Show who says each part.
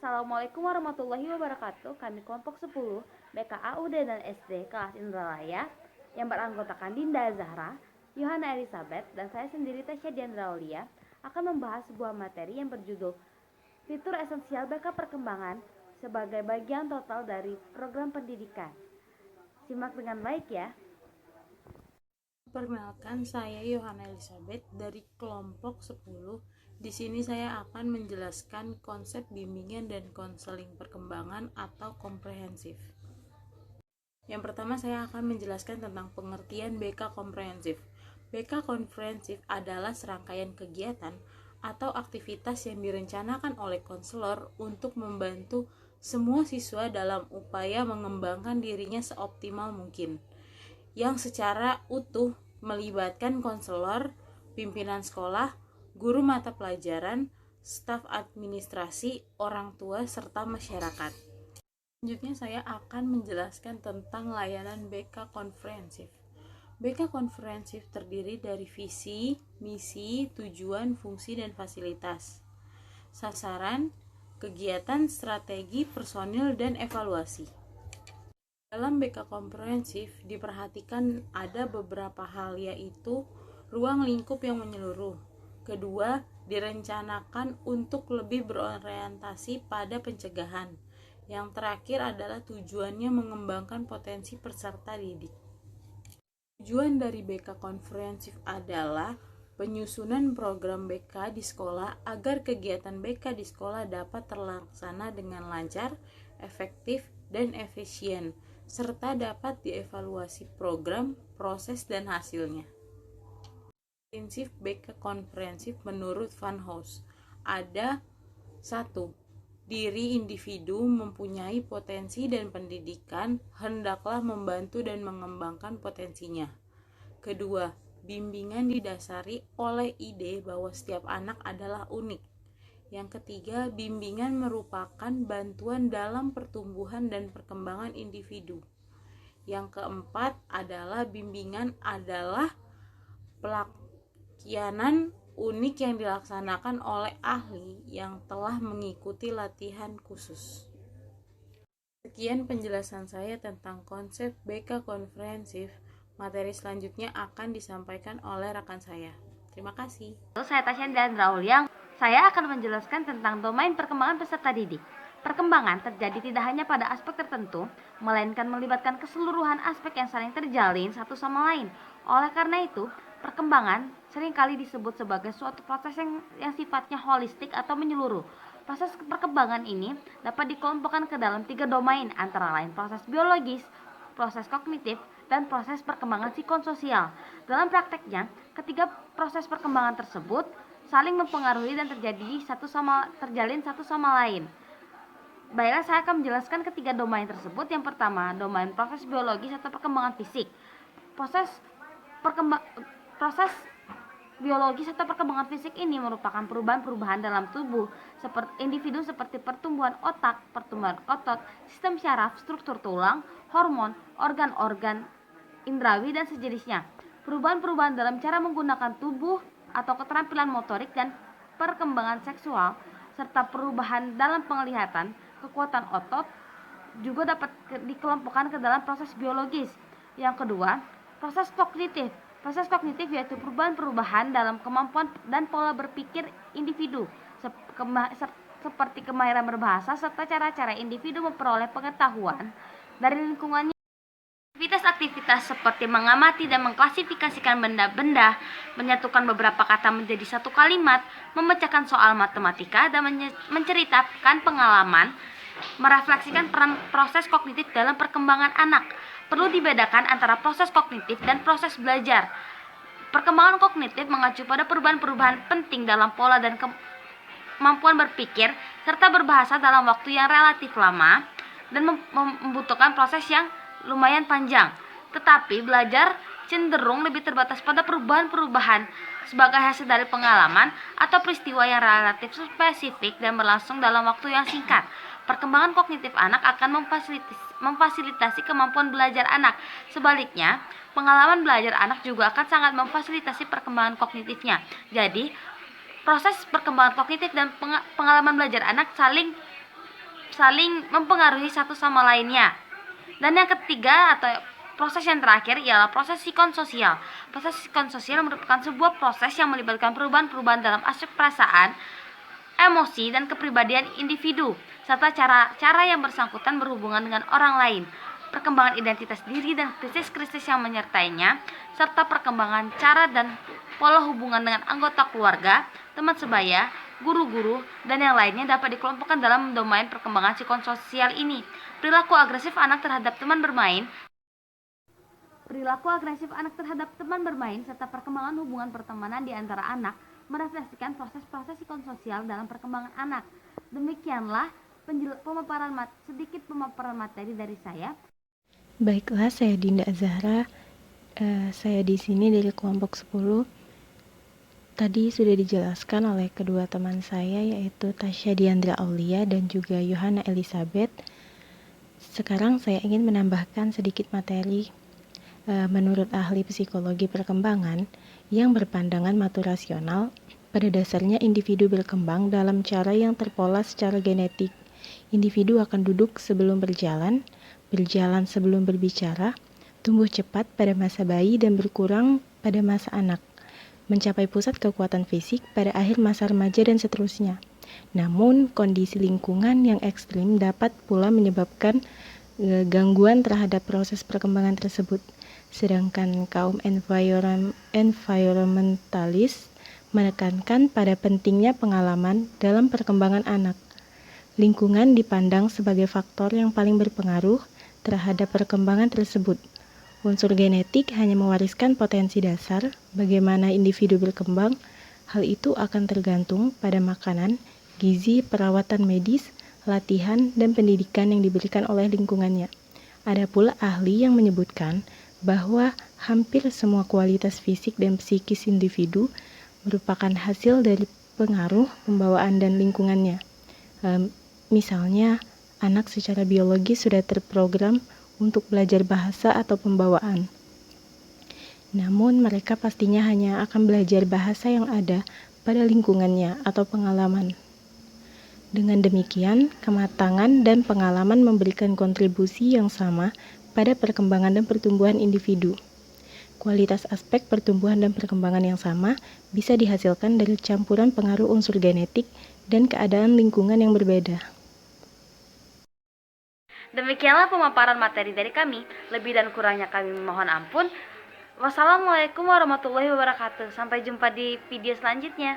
Speaker 1: Assalamualaikum warahmatullahi wabarakatuh. Kami kelompok 10 BKAUD dan SD kelas Indralaya yang beranggotakan Dinda Zahra, Yohana Elizabeth, dan saya sendiri Tasya Diandra Aulia akan membahas sebuah materi yang berjudul Fitur Esensial BK Perkembangan sebagai bagian total dari program pendidikan. Simak dengan baik ya.
Speaker 2: Perkenalkan, saya Yohana Elizabeth dari kelompok 10. Di sini saya akan menjelaskan konsep bimbingan dan konseling perkembangan atau komprehensif. Yang pertama, saya akan menjelaskan tentang pengertian BK komprehensif. BK komprehensif adalah serangkaian kegiatan atau aktivitas yang direncanakan oleh konselor untuk membantu semua siswa dalam upaya mengembangkan dirinya seoptimal mungkin, yang secara utuh melibatkan konselor, pimpinan sekolah, guru mata pelajaran, staf administrasi, orang tua, serta masyarakat. Selanjutnya saya akan menjelaskan tentang layanan BK komprehensif. BK komprehensif terdiri dari visi, misi, tujuan, fungsi, dan fasilitas, sasaran, kegiatan, strategi, personil, dan evaluasi. Dalam BK komprehensif diperhatikan ada beberapa hal, yaitu ruang lingkup yang menyeluruh. Kedua, direncanakan untuk lebih berorientasi pada pencegahan. Yang terakhir adalah tujuannya mengembangkan potensi peserta didik. Tujuan dari BK komprehensif adalah penyusunan program BK di sekolah agar kegiatan BK di sekolah dapat terlaksana dengan lancar, efektif, dan efisien, serta dapat dievaluasi program, proses, dan hasilnya. Prinsip BK komprehensif menurut Van Hoos ada 1. Diri individu mempunyai potensi dan pendidikan hendaklah membantu dan mengembangkan potensinya. Kedua, bimbingan didasari oleh ide bahwa setiap anak adalah unik. Yang ketiga, bimbingan merupakan bantuan dalam pertumbuhan dan perkembangan individu. Yang keempat adalah bimbingan adalah pelayanan unik yang dilaksanakan oleh ahli yang telah mengikuti latihan khusus. Sekian penjelasan saya tentang konsep BK komprehensif. Materi selanjutnya akan disampaikan oleh rekan saya. Terima kasih.
Speaker 1: Saya Tasya Diandra Aulia. Saya akan menjelaskan tentang domain perkembangan peserta didik. Perkembangan terjadi tidak hanya pada aspek tertentu, melainkan melibatkan keseluruhan aspek yang saling terjalin satu sama lain. Oleh karena itu, perkembangan seringkali disebut sebagai suatu proses yang sifatnya holistik atau menyeluruh. Proses perkembangan ini dapat dikelompokkan ke dalam 3 domain, antara lain proses biologis, proses kognitif, dan proses perkembangan psikososial. Dalam prakteknya, ketiga proses perkembangan tersebut saling mempengaruhi dan terjalin satu sama lain. Baiklah, saya akan menjelaskan ketiga domain tersebut. Yang pertama, domain proses biologis atau perkembangan fisik. Proses biologis atau perkembangan fisik ini merupakan perubahan-perubahan dalam tubuh individu seperti pertumbuhan otak, pertumbuhan otot, sistem syaraf, struktur tulang, hormon, organ-organ indrawi, dan sejenisnya. Perubahan-perubahan dalam cara menggunakan tubuh atau keterampilan motorik dan perkembangan seksual, serta perubahan dalam penglihatan, kekuatan otot juga dapat dikelompokkan ke dalam proses biologis. Yang kedua, proses kognitif. Proses kognitif yaitu perubahan-perubahan dalam kemampuan dan pola berpikir individu, seperti kemahiran berbahasa serta cara-cara individu memperoleh pengetahuan dari lingkungannya. Aktivitas seperti mengamati dan mengklasifikasikan benda-benda, menyatukan beberapa kata menjadi satu kalimat, memecahkan soal matematika, dan menceritakan pengalaman, merefleksikan peran proses kognitif dalam perkembangan anak. Perlu dibedakan antara proses kognitif dan proses belajar. Perkembangan kognitif mengacu pada perubahan-perubahan penting dalam pola dan kemampuan berpikir serta berbahasa dalam waktu yang relatif lama dan membutuhkan proses yang lumayan panjang. Tetapi belajar cenderung lebih terbatas pada perubahan-perubahan sebagai hasil dari pengalaman atau peristiwa yang relatif spesifik dan berlangsung dalam waktu yang singkat. Perkembangan kognitif anak akan memfasilitasi kemampuan belajar anak. Sebaliknya, pengalaman belajar anak juga akan sangat memfasilitasi perkembangan kognitifnya. Jadi, proses perkembangan kognitif dan pengalaman belajar anak saling saling mempengaruhi satu sama lainnya. Dan yang ketiga atau proses yang terakhir ialah proses psikososial. Proses psikososial merupakan sebuah proses yang melibatkan perubahan-perubahan dalam aspek perasaan, emosi, dan kepribadian individu, serta cara-cara yang bersangkutan berhubungan dengan orang lain, perkembangan identitas diri dan krisis-krisis yang menyertainya, serta perkembangan cara dan pola hubungan dengan anggota keluarga, teman sebaya, guru-guru, dan yang lainnya dapat dikelompokkan dalam domain perkembangan psikososial ini. Perilaku agresif anak terhadap teman bermain serta perkembangan hubungan pertemanan di antara anak merefleksikan proses-proses psikososial dalam perkembangan anak. Demikianlah sedikit pemaparan materi dari saya.
Speaker 3: Baiklah, saya Dinda Zahra. Saya di sini dari kelompok 10. Tadi sudah dijelaskan oleh kedua teman saya, yaitu Tasya Diandra Aulia dan juga Yohana Elizabeth. Sekarang saya ingin menambahkan sedikit materi. Menurut ahli psikologi perkembangan yang berpandangan maturasional, pada dasarnya individu berkembang dalam cara yang terpola secara genetik. Individu akan duduk sebelum berjalan sebelum berbicara, tumbuh cepat pada masa bayi dan berkurang pada masa anak, mencapai pusat kekuatan fisik pada akhir masa remaja dan seterusnya. Namun, kondisi lingkungan yang ekstrim dapat pula menyebabkan gangguan terhadap proses perkembangan tersebut. Sedangkan kaum environmentalis menekankan pada pentingnya pengalaman dalam perkembangan anak. Lingkungan dipandang sebagai faktor yang paling berpengaruh terhadap perkembangan tersebut. Unsur genetik hanya mewariskan potensi dasar, bagaimana individu berkembang, hal itu akan tergantung pada makanan, gizi, perawatan medis, latihan, dan pendidikan yang diberikan oleh lingkungannya. Ada pula ahli yang menyebutkan bahwa hampir semua kualitas fisik dan psikis individu merupakan hasil dari pengaruh pembawaan dan lingkungannya. Misalnya, anak secara biologis sudah terprogram untuk belajar bahasa atau pembawaan. Namun, mereka pastinya hanya akan belajar bahasa yang ada pada lingkungannya atau pengalaman. Dengan demikian, kematangan dan pengalaman memberikan kontribusi yang sama pada perkembangan dan pertumbuhan individu. Kualitas aspek pertumbuhan dan perkembangan yang sama bisa dihasilkan dari campuran pengaruh unsur genetik dan keadaan lingkungan yang berbeda.
Speaker 1: Demikianlah pemaparan materi dari kami. Lebih dan kurangnya kami mohon ampun. Wassalamualaikum warahmatullahi wabarakatuh. Sampai jumpa di video selanjutnya.